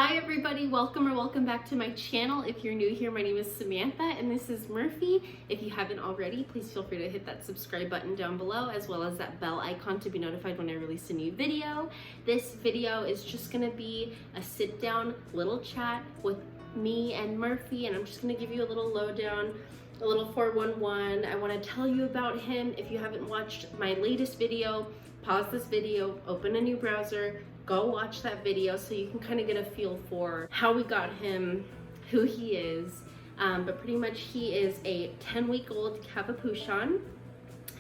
Hi everybody, welcome back to my channel. If you're new here, my name is Samantha and this is Murphy. If you haven't already, please feel free to hit that subscribe button down below as well as that bell icon to be notified when I release a new video. This video is just gonna be a sit down little chat with me and Murphy, and I'm just gonna give you a little lowdown, a little 411. I wanna tell you about him. If you haven't watched my latest video, pause this video, open a new browser, go watch that video so you can kind of get a feel for how we got him, who he is. But pretty much he is a 10-week-old Cavapouchon.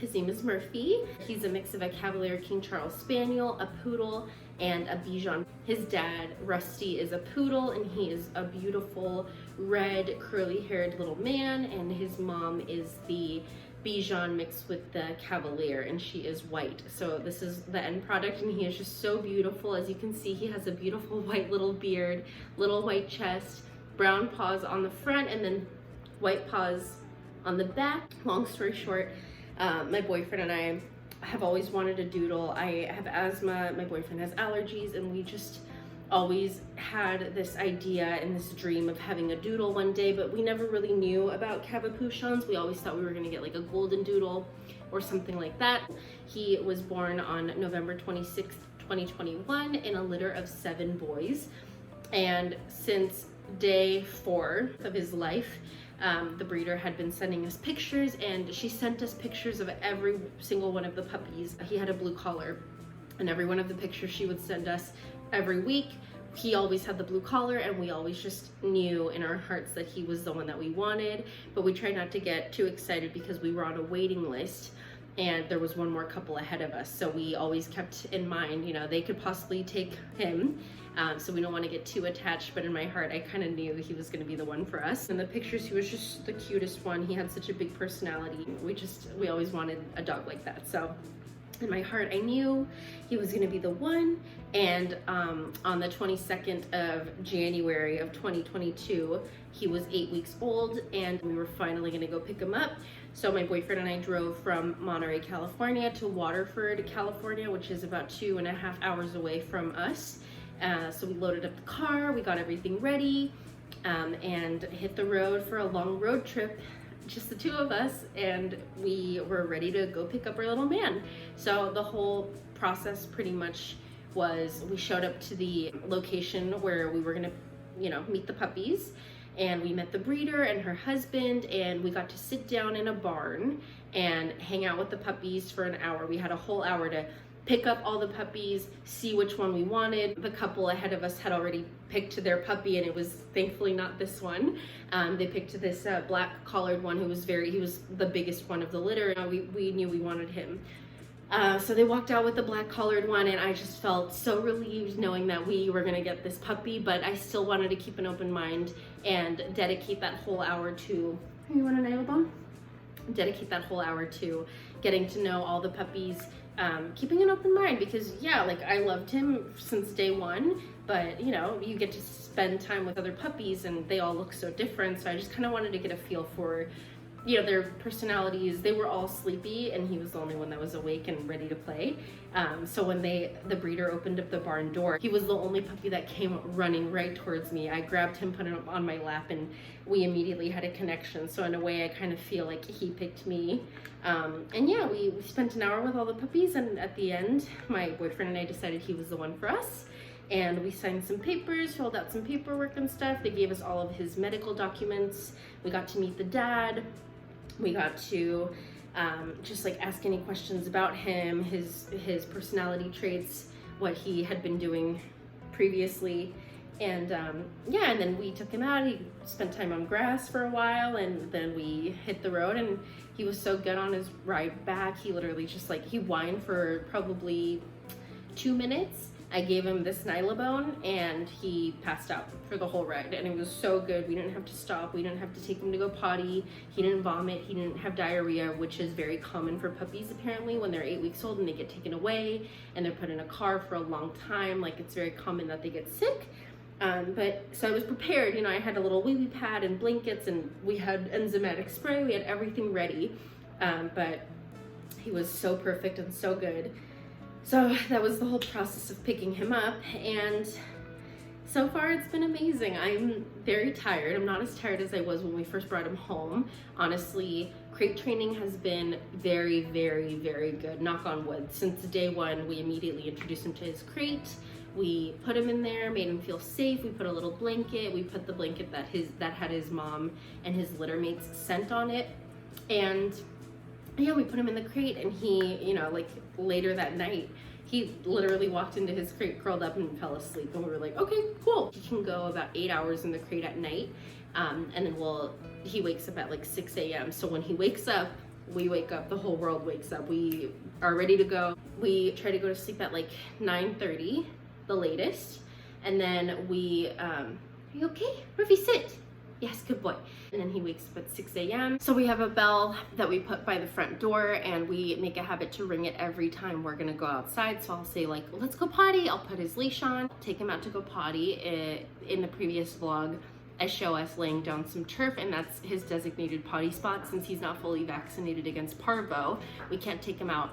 His name is Murphy. He's a mix of a Cavalier King Charles Spaniel, a Poodle, and a Bichon. His dad, Rusty, is a Poodle, and he is a beautiful red curly-haired little man, and his mom is the Bichon mixed with the Cavalier, and she is white. So this is the end product, and he is just so beautiful. As you can see, he has a beautiful white little beard, little white chest, brown paws on the front, and then white paws on the back. Long story short, my boyfriend and I have always wanted a doodle. I have asthma, my boyfriend has allergies, and we just always had this idea and this dream of having a doodle one day, but we never really knew about Cavapouchons. We always thought we were gonna get like a golden doodle or something like that. He was born on November 26th, 2021 in a litter of 7 boys. And since day 4 of his life, the breeder had been sending us pictures, and she sent us pictures of every single one of the puppies. He had a blue collar, and every one of the pictures she would send us every week, he always had the blue collar, and we always just knew in our hearts that he was the one that we wanted. But we tried not to get too excited because we were on a waiting list and there was one more couple ahead of us. So we always kept in mind, you know, they could possibly take him. So we don't want to get too attached, but in my heart, I kind of knew he was going to be the one for us. In the pictures, he was just the cutest one. He had such a big personality. We always wanted a dog like that. So in my heart, I knew he was gonna be the one. And on the 22nd of January of 2022, he was 8 weeks old, and we were finally gonna go pick him up. So my boyfriend and I drove from Monterey, California to Waterford, California, which is about 2.5 hours away from us. So we loaded up the car, we got everything ready, and hit the road for a long road trip, just the 2 of us, and we were ready to go pick up our little man. So the whole process pretty much was, we showed up to the location where we were gonna, you know, meet the puppies, and we met the breeder and her husband, and we got to sit down in a barn and hang out with the puppies for an hour. We had a whole hour to pick up all the puppies, see which one we wanted. The couple ahead of us had already picked their puppy, and it was thankfully not this one. They picked this black collared one who was he was the biggest one of the litter. We knew we wanted him. So they walked out with the black collared one, and I just felt so relieved knowing that we were gonna get this puppy, but I still wanted to keep an open mind and dedicate that whole hour to, you want a nail bomb? Dedicate that whole hour to getting to know all the puppies, keeping an open mind, because yeah, like I loved him since day 1, but you know, you get to spend time with other puppies and they all look so different. So I just kind of wanted to get a feel for, you know, their personalities. They were all sleepy, and he was the only one that was awake and ready to play. So when the breeder opened up the barn door, he was the only puppy that came running right towards me. I grabbed him, put him on my lap, and we immediately had a connection. So in a way, I kind of feel like he picked me. And yeah, we spent an hour with all the puppies, and at the end, my boyfriend and I decided he was the one for us. And we signed some papers, filled out some paperwork and stuff. They gave us all of his medical documents. We got to meet the dad. We got to just like ask any questions about him, his personality traits, what he had been doing previously. And yeah, and then we took him out. He spent time on grass for a while, and then we hit the road, and he was so good on his ride back. He literally just like, he whined for probably 2 minutes. I gave him this Nylabone, and he passed out for the whole ride, and it was so good. We didn't have to stop. We didn't have to take him to go potty. He didn't vomit. He didn't have diarrhea, which is very common for puppies apparently when they're 8 weeks old and they get taken away and they're put in a car for a long time. Like, it's very common that they get sick. But so I was prepared. You know, I had a little wee pad and blankets, and we had enzymatic spray. We had everything ready. But he was so perfect and so good. So that was the whole process of picking him up. And So far, it's been amazing. I'm very tired. I'm not as tired as I was when we first brought him home. Honestly, crate training has been very, very, very good. Knock on wood. Since day one, we immediately introduced him to his crate. We put him in there, made him feel safe. We put a little blanket. We put the blanket that had his mom and his litter mates scent on it. And yeah, we put him in the crate, and he, like later that night, he literally walked into his crate, curled up, and fell asleep. And we were like, okay, cool. He can go about 8 hours in the crate at night. And then he wakes up at like 6 a.m. So when he wakes up, we wake up, the whole world wakes up. We are ready to go. We try to go to sleep at like 9:30, the latest. And then are you okay? Murphy, sit. Yes, good boy. And then he wakes up at 6 a.m. So we have a bell that we put by the front door, and we make a habit to ring it every time we're gonna go outside. So I'll say like, let's go potty. I'll put his leash on, take him out to go potty. In the previous vlog, I show us laying down some turf, and that's his designated potty spot. Since he's not fully vaccinated against parvo, we can't take him out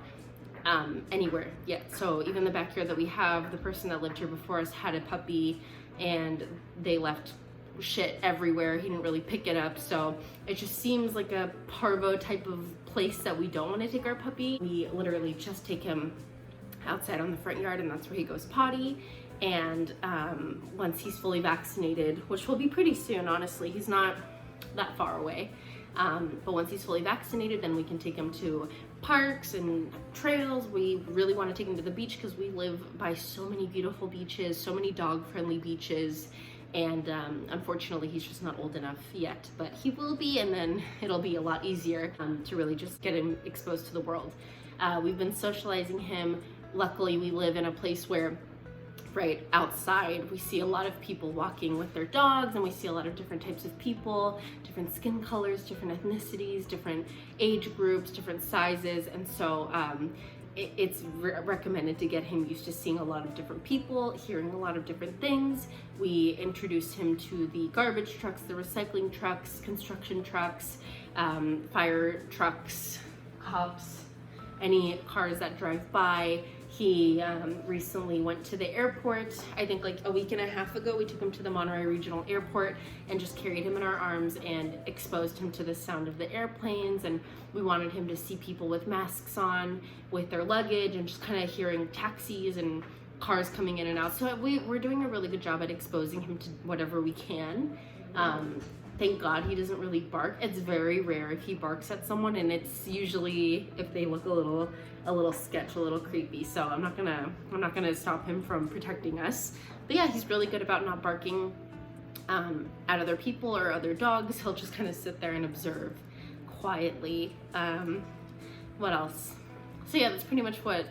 anywhere yet. So even the backyard that we have, the person that lived here before us had a puppy, and they left shit everywhere. He didn't really pick it up, so it just seems like a parvo type of place that we don't want to take our puppy. We literally just take him outside on the front yard, and that's where he goes potty. And once he's fully vaccinated, which will be pretty soon, honestly, he's not that far away, but once he's fully vaccinated, then we can take him to parks and trails. We really want to take him to the beach because we live by so many beautiful beaches, so many dog-friendly beaches. And unfortunately, he's just not old enough yet, but he will be, and then it'll be a lot easier to really just get him exposed to the world. We've been socializing him. Luckily, we live in a place where right outside we see a lot of people walking with their dogs, and we see a lot of different types of people, different skin colors, different ethnicities, different age groups, different sizes. And so it's recommended to get him used to seeing a lot of different people, hearing a lot of different things. We introduced him to the garbage trucks, the recycling trucks, construction trucks, fire trucks, cops, any cars that drive by. He recently went to the airport. I think like a week and a half ago, we took him to the Monterey Regional Airport and just carried him in our arms and exposed him to the sound of the airplanes. And we wanted him to see people with masks on, with their luggage, and just kind of hearing taxis and cars coming in and out. So we're doing a really good job at exposing him to whatever we can. Thank God he doesn't really bark. It's very rare if he barks at someone, and it's usually if they look a little sketch, a little creepy. So I'm not gonna stop him from protecting us. But yeah, he's really good about not barking at other people or other dogs. He'll just kind of sit there and observe quietly. What else? So yeah, that's pretty much what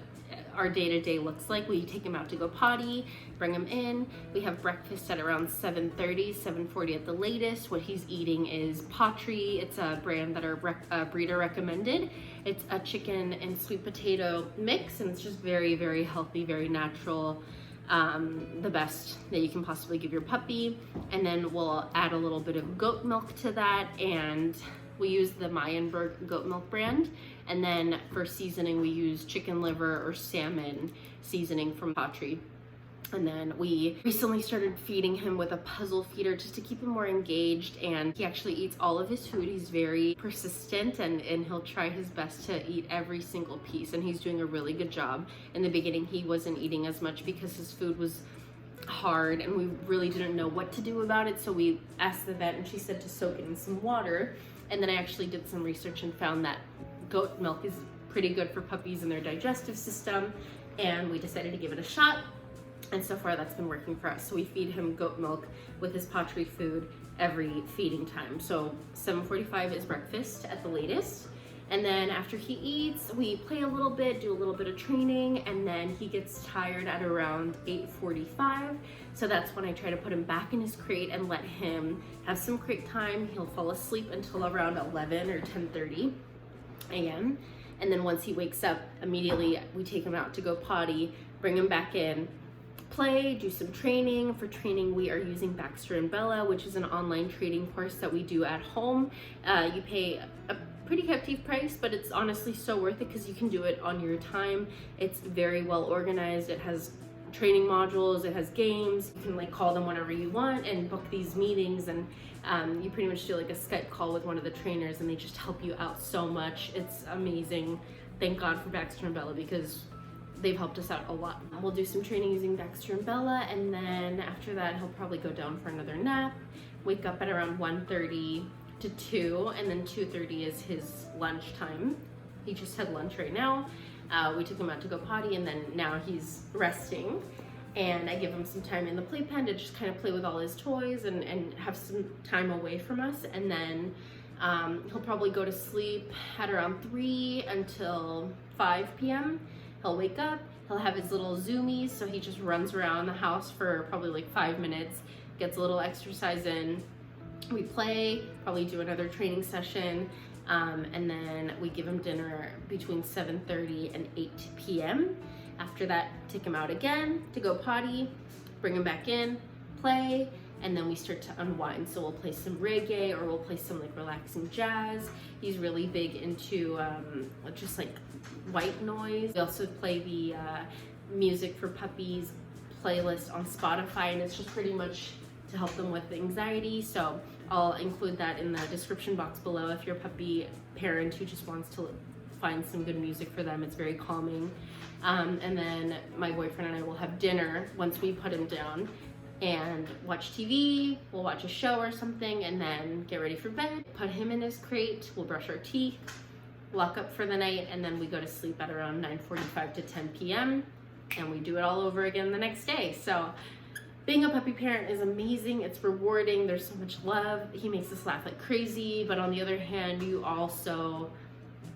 our day-to-day looks like. We take him out to go potty, bring him in. We have breakfast at around 7:30, 7:40 at the latest. What he's eating is Pottery. It's a brand that our breeder recommended. It's a chicken and sweet potato mix, and it's just very, very healthy, very natural. The best that you can possibly give your puppy. And then we'll add a little bit of goat milk to that, and we use the Mayenberg goat milk brand. And then for seasoning, we use chicken liver or salmon seasoning from Pottery. And then we recently started feeding him with a puzzle feeder just to keep him more engaged, and he actually eats all of his food. He's very persistent, and he'll try his best to eat every single piece, and he's doing a really good job. In the beginning, he wasn't eating as much because his food was hard, and we really didn't know what to do about it. So we asked the vet, and she said to soak it in some water. And then I actually did some research and found that goat milk is pretty good for puppies and their digestive system, and we decided to give it a shot. And so far that's been working for us. So we feed him goat milk with his Pottery food every feeding time. So 7:45 is breakfast at the latest. And then after he eats, we play a little bit, do a little bit of training, and then he gets tired at around 8:45. So that's when I try to put him back in his crate and let him have some crate time. He'll fall asleep until around 11 or 10:30 a.m. And then once he wakes up, immediately we take him out to go potty, bring him back in, play, do some training. For training, we are using Baxter and Bella, which is an online training course that we do at home. You pay a pretty hefty price, but it's honestly so worth it because you can do it on your time. It's very well organized. It has training modules, it has games. You can like call them whenever you want and book these meetings, and you pretty much do like a Skype call with one of the trainers and they just help you out so much. It's amazing. Thank God for Baxter and Bella, because they've helped us out a lot. We'll do some training using Baxter and Bella, and then after that he'll probably go down for another nap, wake up at around 1:30 to 2, and then 2:30 is his lunch time. He just had lunch right now. We took him out to go potty, and then now he's resting, and I give him some time in the playpen to just kind of play with all his toys and have some time away from us, and then he'll probably go to sleep at around 3 until 5 p.m. He'll wake up, he'll have his little zoomies, so he just runs around the house for probably like 5 minutes, gets a little exercise in. We play, probably do another training session, and then we give him dinner between 7:30 and 8 p.m. After that, take him out again to go potty, bring him back in, play, and then we start to unwind. So we'll play some reggae, or we'll play some like relaxing jazz. He's really big into just like white noise. We also play the music for puppies playlist on Spotify, and it's just pretty much to help them with anxiety. So I'll include that in the description box below if you're a puppy parent who just wants to find some good music for them. It's very calming. And then my boyfriend and I will have dinner once we put him down and watch TV. We'll watch a show or something and then get ready for bed, put him in his crate, we'll brush our teeth, lock up for the night, and then we go to sleep at around 9:45 to 10 p.m. and we do it all over again the next day. So being a puppy parent is amazing. It's rewarding. There's so much love. He makes us laugh like crazy, but on the other hand,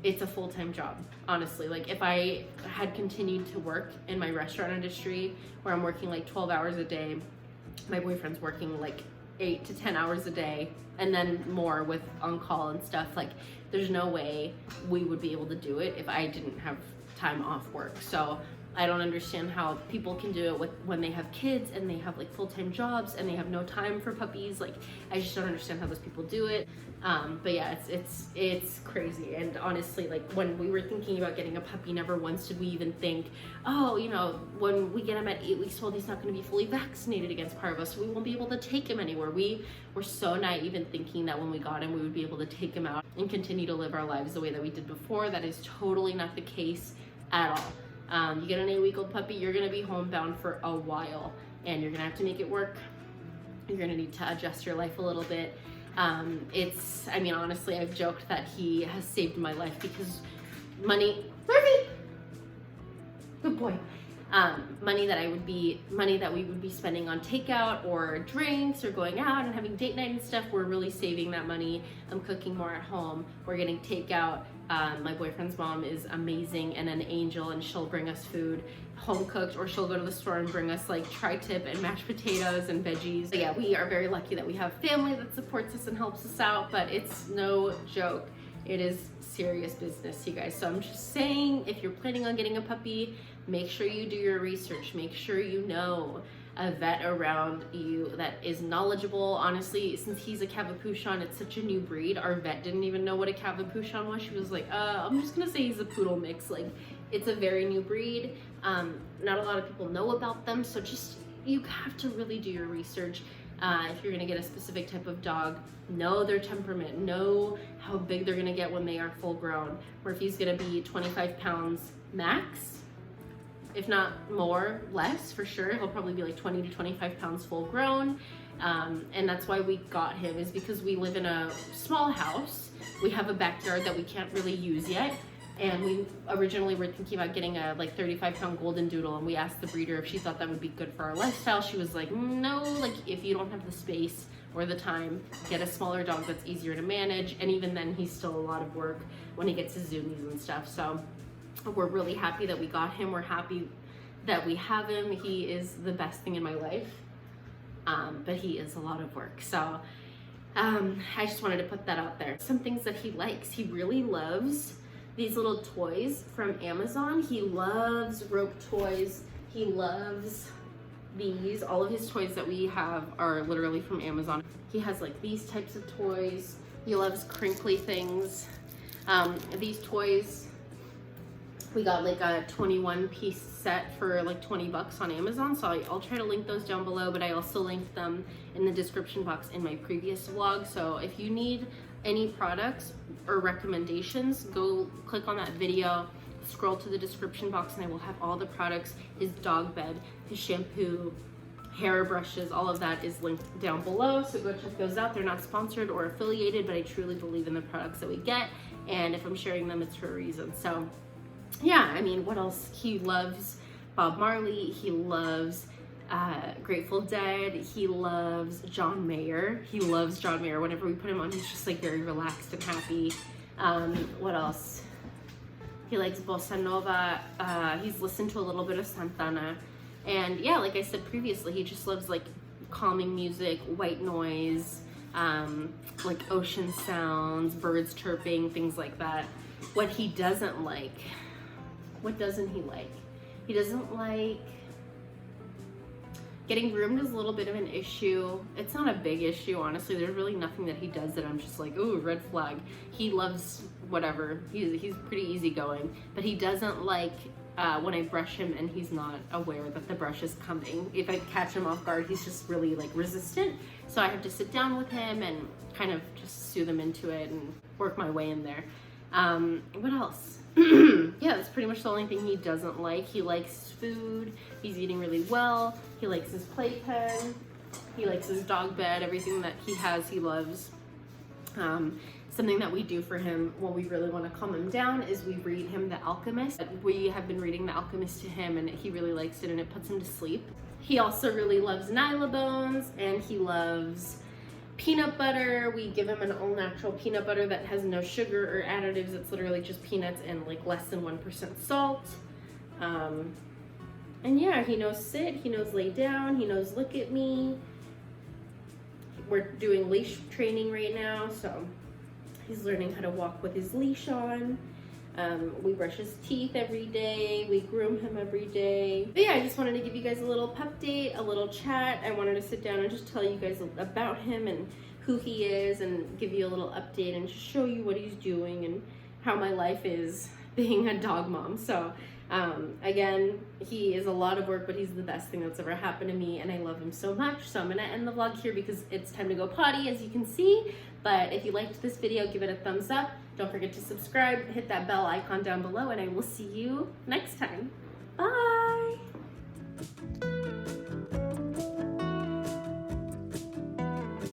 it's a full-time job, honestly. Like if I had continued to work in my restaurant industry where I'm working like 12 hours a day, my boyfriend's working like 8 to 10 hours a day, and then more with on-call and stuff, like there's no way we would be able to do it if I didn't have time off work. So I don't understand how people can do it when they have kids and they have like full-time jobs and they have no time for puppies. Like I just don't understand how those people do it. But yeah, it's crazy. And honestly, like when we were thinking about getting a puppy, never once did we even think, oh, you know, when we get him at 8 weeks old, he's not going to be fully vaccinated against parvo, so we won't be able to take him anywhere. We were so naive in thinking that when we got him, we would be able to take him out and continue to live our lives the way that we did before. That is totally not the case at all. You get an 8-week-old puppy, you're going to be homebound for a while, and you're going to have to make it work. You're going to need to adjust your life a little bit. I mean, honestly, I've joked that he has saved my life because money, Murphy, good boy. Money that we would be spending on takeout or drinks or going out and having date night and stuff, we're really saving that money. I'm cooking more at home. We're getting takeout. My boyfriend's mom is amazing and an angel, and she'll bring us food home cooked, or she'll go to the store and bring us like tri-tip and mashed potatoes and veggies. So yeah, we are very lucky that we have family that supports us and helps us out, but it's no joke. It is serious business, you guys. So I'm just saying, if you're planning on getting a puppy, make sure you do your research. Make sure you know a vet around you that is knowledgeable. Honestly, since he's a Cavapouchon, it's such a new breed. Our vet didn't even know what a Cavapouchon was. She was like, I'm just gonna say he's a poodle mix. Like, it's a very new breed. Not a lot of people know about them, so just, you have to really do your research. If you're gonna get a specific type of dog, know their temperament, know how big they're gonna get when they are full grown. Or if he's gonna be 25 pounds max, if not more, less for sure. He'll probably be like 20 to 25 pounds full grown. And that's why we got him, is because we live in a small house. We have a backyard that we can't really use yet. And we originally were thinking about getting a like 35-pound golden doodle, and we asked the breeder if she thought that would be good for our lifestyle. She was like, no, like if you don't have the space or the time, get a smaller dog that's easier to manage. And even then, he's still a lot of work when he gets his zoomies and stuff. So we're really happy that we got him. We're happy that we have him. He is the best thing in my life, but he is a lot of work. So I just wanted to put that out there. Some things that he likes. He really loves these little toys from Amazon. He loves rope toys. He loves these. All of his toys that we have are literally from Amazon. He has like these types of toys. He loves crinkly things. These toys, We got like a 21 piece set for like 20 bucks on Amazon. So I'll try to link those down below, but I also linked them in the description box in my previous vlog. So if you need any products or recommendations, go click on that video, scroll to the description box, and I will have all the products, his dog bed, his shampoo, hair brushes, all of that is linked down below. So go check those out. They're not sponsored or affiliated, but I truly believe in the products that we get. And if I'm sharing them, it's for a reason. So yeah, I mean, what else? He loves Bob Marley. He loves Grateful Dead. He loves John Mayer. He loves John Mayer. Whenever we put him on, he's just like very relaxed and happy. What else? He likes bossa nova. He's listened to a little bit of Santana. And yeah, like I said previously, he just loves like calming music, white noise, like ocean sounds, birds chirping, things like that. What he doesn't like, what doesn't he like? He doesn't like getting groomed is a little bit of an issue. It's not a big issue, honestly. There's really nothing that he does that I'm just like, ooh, red flag. He loves whatever. He's pretty easygoing, but he doesn't like when I brush him and he's not aware that the brush is coming. If I catch him off guard, he's just really like resistant. So I have to sit down with him and kind of just soothe him into it and work my way in there. What else? Yeah, that's pretty much the only thing he doesn't like. He likes food. He's eating really well. He likes his playpen. He likes his dog bed. Everything that he has, he loves. Something that we do for him when we really want to calm him down is we read him The Alchemist. We have been reading The Alchemist to him and he really likes it and it puts him to sleep. He also really loves Nyla bones and he loves peanut butter. We give him an all natural peanut butter that has no sugar or additives. It's literally just peanuts and like less than 1% salt. And yeah, he knows sit, he knows lay down, he knows look at me. We're doing leash training right now, so he's learning how to walk with his leash on. We brush his teeth every day. We groom him every day. But yeah, I just wanted to give you guys a little update, a little chat. I wanted to sit down and just tell you guys about him and who he is and give you a little update and just show you what he's doing and how my life is being a dog mom. So again, he is a lot of work, but he's the best thing that's ever happened to me and I love him so much. So I'm gonna end the vlog here because it's time to go potty, as you can see. But if you liked this video, give it a thumbs up. Don't forget to subscribe, hit that bell icon down below, and I will see you next time. Bye!